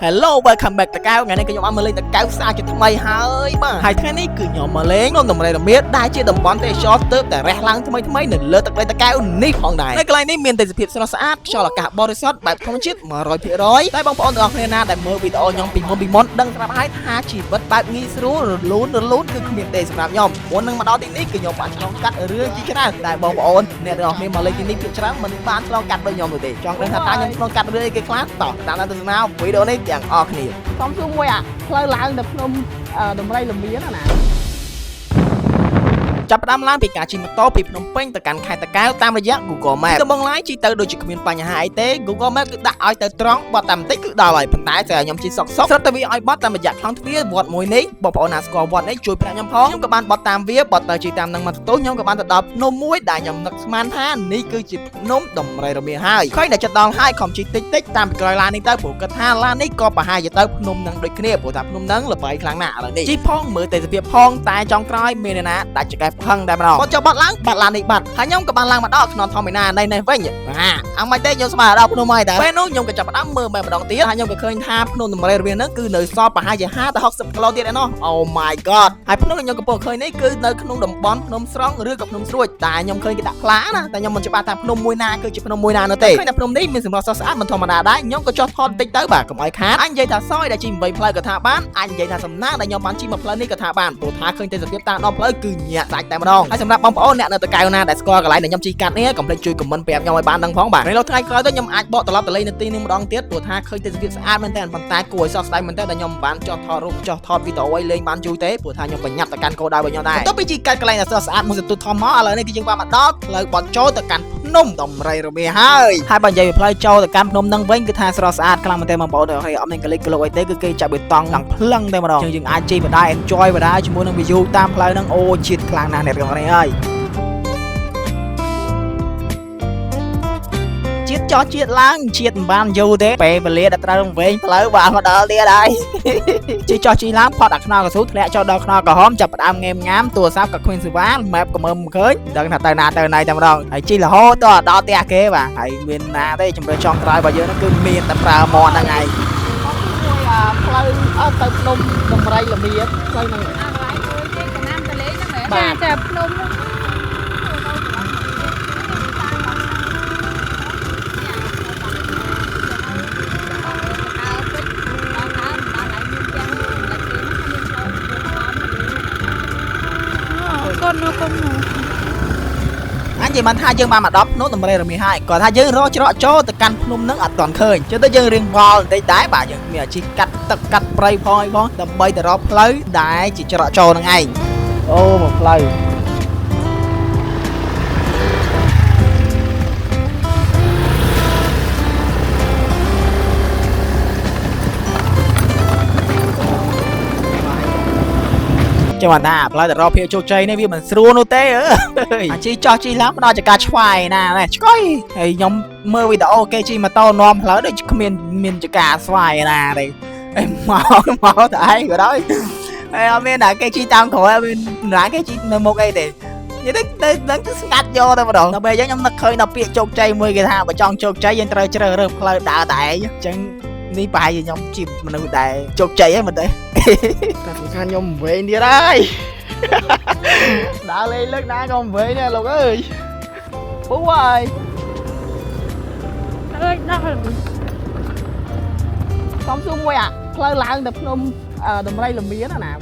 Hello welcome back តកៅថ្ងៃនេះខ្ញុំអត់មកលេងតកៅផ្សារជាថ្មីហើយបាទហើយថ្ងៃនេះគឺខ្ញុំមកលេងក្នុងតម្រៃរមៀតដែលជាតំបន់ទេសចរណ៍ទើបតែរះឡើងថ្មីនៅលើទឹកដីតកៅនេះផងដែរនៅកន្លែងនេះមានទេសភាពស្រស់ស្អាតខ្យល់អាកាសបរិសុទ្ធបែបធម្មជាតិ 100% តែបងប្អូនទាំងអស់គ្នាណាដែលមើលវីដេអូខ្ញុំពីមុនដឹងស្រាប់ហើយថាជីវិតបែបងាយស្រួលរលូនគឺគ្មានទេសម្រាប់ខ្ញុំមុននឹងមកដល់ទីនេះគឺខ្ញុំបានឆ្លងកាត់រឿងជាច្រើនតែបងប្អូនអ្នកទាំងអស់គ្នាមកលេងទីនេះភាគច្រើនមិនបានឆ្លងកាត់ដូចខ្ញុំនោះទេចង់ដឹងថាតើខ្ញុំឆ្លងកាត់រឿងអីគេខ្លះតោះតាមទស្សនាវីដេអូនេះទាំងអស់គ្នាសុំសួរមួយផ្លូវឡើងទៅភ្នំដំរីលមៀនណាចាប់ផ្ដើមឡើងពីការជិះម៉ូតូពីភ្នំពេញទៅកាន់ខេត្តតាកែវតាមរយៈ Google Maps ដំបងឡាយជិះទៅដូចជាគ្មានបញ្ហាអីទេ Google Maps គឺដាក់ឲ្យទៅត្រង់បត់តាមបន្តិចគឺដល់ហើយប៉ុន្តែតែខ្ញុំជិះសុកស្រាប់តែវាឲ្យបត់តាមរយៈខ្លងទ្វារវត្តមួយនេះបងប្អូនណាស្គាល់វត្តនេះជួយប្រាប់ខ្ញុំផងខ្ញុំក៏បានបត់តាមវាបត់ទៅជិះតាមនឹងមកទៅខ្ញុំក៏បានទៅដល់ភ្នំមួយដែលខ្ញុំនឹកស្មានថានេះគឺជាភ្នំដំរីរមៀនហើយឃើញតែចិត្តដល់ហើយខំជិះតិចតាមពីក្រោយឡាននេះទៅព្រោះគិតថាឡាននេះក៏ប្រហែលជាទៅភ្នំនឹងដូចគ្នាព្រោះថាភ្នំនឹងល្បីខ្លាំងណាស់ឥឡូវនេះជិះផងមើលទេសភាពផងតែចុងក្រោយមានអ្នកណាដាច់ចកេះផឹងតែម្ដងគាត់ចុះបាត់ឡើងបាត់ឡាននេះបាត់ហើយខ្ញុំក៏បានឡើងមកដល់ខ្នងធម្មតានេះវិញអត់មិនទេខ្ញុំស្មានដល់ភ្នំហើយតែពេលនោះខ្ញុំក៏ចាប់ផ្ដើមមើលម្ដងទៀតហើយខ្ញុំក៏ឃើញថាភ្នំដំរីរមៀនហ្នឹងគឺនៅសល់ប្រហែលជា50ទៅ60គីឡូទៀតឯណោះ Oh my god ហើយភ្នំខ្ញុំកំពុងឃើញនេះគឺនៅក្នុងតំបន់ភ្នំស្រង់ឬក៏ភ្នំស្រួចតែខ្ញុំឃើញគេដាក់ផ្លាណាតែខ្ញុំមិនច្បាស់ថាភ្នំមួយណាគឺជាភ្នំមួយណានោះទេឃើញថាភ្នំនេះមានសម្រស់ស្រស់ស្អាតមិនធម្មតាដែរខ្ញុំក៏ចុះថតបន្តិចទៅបាទកុំឲ្យខាតអញនិយាយថាសយដែលជិះ8ផ្លូវក៏ថាបានអញនិយាយថាសំណាងដែលខ្ញុំបានជិះមួយផ្លូវនេះក៏ថាបានព្រោះថាឃើញទេសភាពតាមដងផ្លូវគឺញាក់សាច់តែម្ដងហើយសម្រាប់បងប្អូនអ្នកនៅតកៅណាដែលស្គាល់កន្លែងដែលខ្ញុំជិះកាត់នេះកុំភ្លេចជួយខមមិនប្រាប់ខ្ញុំឲ្យបានដឹងផងបាទនៅថ្ងៃក្រោយទៅខ្ញុំអាចបកត្រឡប់ទៅលេងនៅទីនេះម្ដងទៀតព្រោះថាឃើញទេសភាពស្អាតមែនតើប៉ុន្តែគួរឲ្យសោកស្ដាយមែនតើដែលខ្ញុំមិនបានចុះថតរូបចុះថតវីដេអូឲ្យលេងបានជួយទេព្រោះថាខ្ញុំប្រញាប់ទៅកាន់គោលដៅរបស់ខ្ញុំដែរបន្ទាប់ពីជិះកាត់កន្លែងដែលស្រស់ស្អាតមួយសន្ទុះធំមកឥឡូវនេះគឺយើងបានមកដល់ផ្លូវបត់ចូលទៅកាន់ភ្នំដំរីរមៀនហើយបើនិយាយពីផ្លូវចូលទៅកាន់ភ្នំនឹងវិញគឺថាស្រស់ស្អាតខ្លាំងមែនតើបងប្អូនហើយអត់មានកលិចកលុកអីទេគឺគេចាក់បេតុងឡើងភ្លឹងតែម្ដងយើងអាចជិះបដា enjoy បដាជាមួយនឹង view តាមផ្លូវហ្នឹងអូជាតិខ្លាំងណាស់អ្នកទាំងអស់នេះហើយចោះជាតិឡើងជាតិមិនបានយូរទេពេលវេលាដែលត្រូវវែងផ្លូវបានមកដល់ទៀតហើយជិះចោះជិះឡើងផត់អាខ្នល់កស៊ូធ្លាក់ចុះដល់ខ្នល់ក្រហមចាប់ផ្ដើមងេមងាមទូរស័ព្ទក៏គ្មានសេវា map ក៏មើលមិនឃើញដឹងថាទៅណាទៅណៃតែម្ដងហើយជិះរហូតដល់ផ្ទះគេបាទហើយមានណាទេជំរឿចុងក្រោយរបស់យើងហ្នឹងគឺមានតែប្រើមាត់ហ្នឹងហើយផ្លូវទៅភ្នំដំរីលមៀនផ្លូវហ្នឹងកន្លែងមួយគេកំណាំតលេហ្នឹងមែនចាភ្នំអញនិយាយមិនថាយើងបានមកដល់ភ្នំដំរីរមៀនហើយគាត់ថាយើងរកច្រកចូលទៅកាន់ភ្នំនឹងអត់ទាន់ឃើញជឿទៅយើងរៀងវល់បន្តិចដែរបាទយើងមានអាជីពកាត់ទឹកកាត់ព្រៃផងអីផងដើម្បីទៅរកផ្លូវដែលជាច្រកចូលនឹងឯងអូមកផ្លូវចាំថាផ្លូវទៅរកភាពជោគជ័យនេះវាមិនស្រួលនោះទេអាជីចោះជីឡើងដល់ចកាឆ្វាយណាឆ្កុយហើយខ្ញុំមើលវីដេអូគេជិះម៉ូតូនាំផ្លូវដូចគ្មានចកាស្វាយណាទេមកតែឯងក៏ដោយហើយអត់មានតែគេជិះតាមក្រោយអត់មានណាគេជិះនៅមុខអីទេនិយាយទៅដឹងទៅស្ងាត់យកតែម្ដងដល់ពេលអញ្ចឹងខ្ញុំនឹកឃើញដល់ពាក្យជោគជ័យមួយគេថាបើចង់ជោគជ័យយើងត្រូវជ្រើសរើសផ្លូវដើរតែឯងអញ្ចឹងនេះប្រហែលជាខ្ញុំជាមនុស្សដែលជោគជ័យហ្នឹងមែនទេតែសំខាន់ខ្ញុំវែងទៀតហើយដើរលេងលើកណាក៏វែងដែរលោកអើយពូហើយអើយដល់សុំសួរមួយផ្លូវឡើងទៅភ្នំដំរីលមៀនណា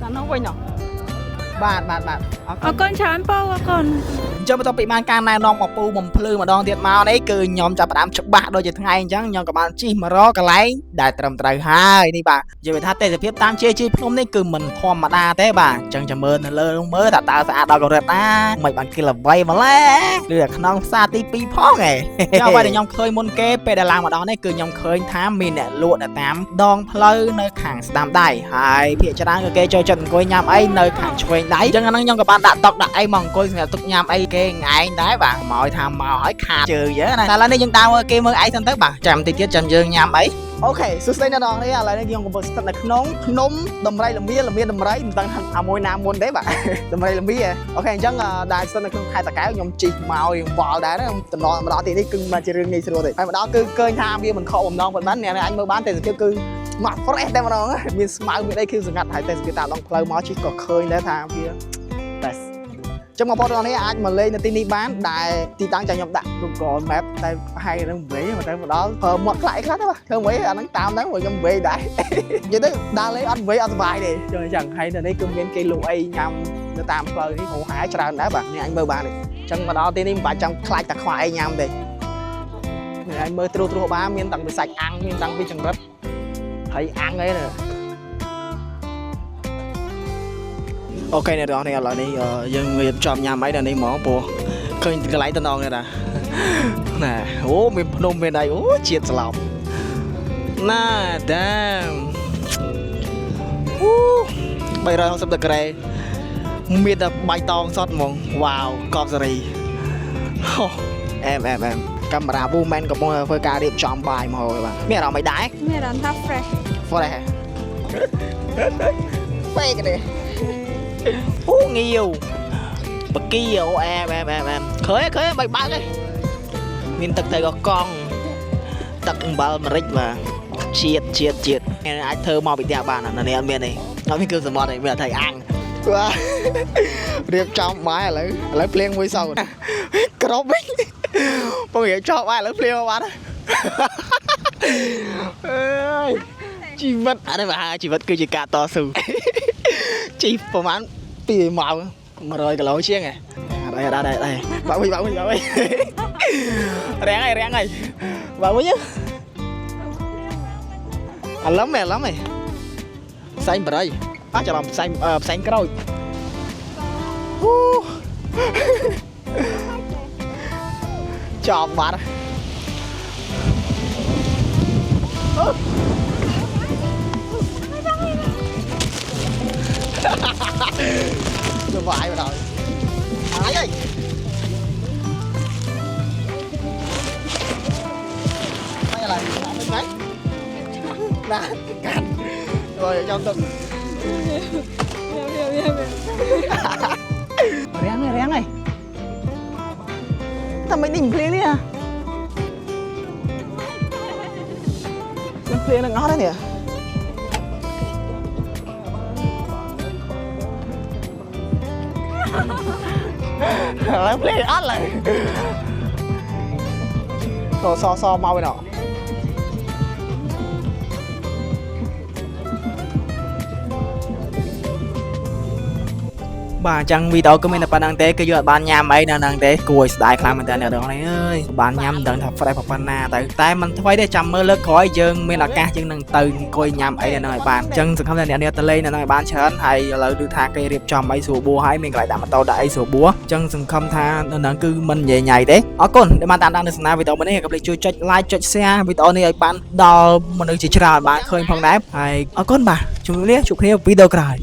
តាមនោះវិញបាទអរគុណច្រើនពូអរគុណអញ្ចឹងបន្ទាប់ពីបានការណែនាំមកពូបំភ្លឺម្ដងទៀតមកនេះគឺខ្ញុំចាប់ផ្ដើមច្បាស់ដូចជាថ្ងៃអញ្ចឹងខ្ញុំក៏បានជិះមករកកន្លែងដែលត្រឹមត្រូវហើយនេះបាទនិយាយថាទេសភាពតាមជិះភ្នំនេះគឺមិនធម្មតាទេបាទអញ្ចឹងចាំមើលនៅលើនោះមើលថាតើស្អាតដល់កម្រិតណាមិនបានគេល្បីម្ល៉េះឬតែក្នុងផ្សារទី2ផងហ៎ចាំអ្វីដែលខ្ញុំឃើញមុនគេពេលដែលឡើងមកដល់នេះគឺខ្ញុំឃើញថាមានអ្នកលក់នៅតាមដងផ្លូវនៅខាងស្ដាំដៃហើយភាគច្រើនគឺគេចូលចិត្តអង្គុយញ៉ាំអីនៅខាងឆ្វេងដៃអញ្ចឹងអាហ្នឹងខ្ញុំក៏បានដាក់តុកដាក់អីមកអង្គុយសម្រាប់ទុកញ៉ាំអី គេឯងដែរបាទមកថាមកឲ្យខាតជើងយើណាតែឥឡូវនេះយើងដើរគេមើលឯងសិនទៅបាទចាំតិចទៀតចាំយើងញ៉ាំអីអូខេសួស្តីអ្នកនរនេះឥឡូវនេះយើងកំពុងស្ថិតនៅក្នុងភ្នំដំរីល្មៀដំរីមិនដឹងថាអាមួយណាមុនទេបាទដំរីល្មៀអូខេអញ្ចឹងដែលស្ថិតនៅក្នុងខេត្តតាកែវខ្ញុំជិះមករៀងវល់ដែរតំណមកដល់ទីនេះគឺមិនជារឿងងាយស្រួលទេហើយមកដល់គឺឃើញថាវាមិនខកបំណងប៉ុន្មានអ្នកអញមើលបានទេសភាពគឺមក fresh តែម្ដងមានស្មៅមានអីគឺសង្កាត់ហើយទេសភាពតាមដងផ្លូវមកជិះក៏ឃើញដែរថាវា best ចឹងបងប្អូននេះអាចមកលេងនៅទីនេះបានដែលទីតាំងចាំខ្ញុំដាក់ Google Map តែប្រហែលនឹងវេមកទៅមកដល់មាត់ខ្លះខ្លះទៅបាទធ្វើមួយអាហ្នឹងតាមហ្នឹងមកខ្ញុំវេដែរនិយាយទៅដើរលេងអត់វេអត់សុបាយទេចឹងហើយនៅនេះគឺមានគេលក់អីញ៉ាំនៅតាមផ្លូវនេះហូរហែច្រើនដែរបាទនេះអញមើលបានទេចឹងមកដល់ទីនេះមិនបាច់ចង់ខ្លាចតែខ្វះអីញ៉ាំទេនេះអញមើលត្រួសបានមានតាំងពីសាច់អាំងមានតាំងពីចង្រិតហើយអាំងអីណាអូខេអ្នកនរនេះឥឡូវនេះយើងរៀបចំញ៉ាំអីដល់នេះហ្មងព្រោះឃើញកន្លែងតំណងនេះណាអូមានភ្នំមានអីអូជាតិស្លាប់ណាដាមអូ360ដឺក្រេមានតែបៃតងសតហ្មងវ៉ាវកប់សេរីអែមកាមេរ៉ា Woman កំពុងធ្វើការរៀបចំបាយមកហើយបាទមានអារម្មណ៍អីដែរមានអារម្មណ៍ថា fresh ពេកនេះអូងាវបកីអូអែមឃើញបីបើកឯងមានទឹកត្រីកកង់ទឹកអំបិលម្រេចបាទជាតិអាចធ្វើមកពីផ្ទះបានអានេះអត់មានទេអត់មានគ្រឿងសមុទ្រទេមានតែត្រីអាំងបាទរៀបចំបាយឥឡូវភ្លៀងមួយសោតក្របវិញពងរៀបចំបាយឥឡូវភ្លៀងមកបាត់អើយជីវិតអានេះបាទជីវិតគឺជាការតស៊ូជីប្រហែល2ម៉ោង100គីឡូជាងហ៎ដែរបាក់វិញរាំងហើយបាក់វិញអាឡំហ៎ផ្សែងបរិយអត់ចាំផ្សែងក្រូចចប់បាត់ទៅវាយមកដល់ហើយណាកាន់rồi trong từng rén này thằng mấy đỉnh phê đi à phê là ngon đấy nè lấy phê ớt lại so mau bên nọ bà chẳng video của mình là bạn tế cái bạn nhám ấy nè năng tế cùi đại khám mình tên ở đó này ơi bạn nhám đừng thật phải học bạn na tại tay mình phải để chăm mơ lớp khói dương mình là ca chân nâng từ coi nhám ấy nè bạn chân sự không thể này lên là bạn chán hay là đưa tha cây điệp chăm ấy sủa búa hay mình lại đảm tàu đại sủa búa chân sự không tha nâng cứ mình nhảy nhảy đấy ở con để bạn đang được na video mình này gặp lại chui like chui xe video này bạn đo mình được chỉ ra bạn khơi phong đáp hay ở con bà chúng liếc chụp video cài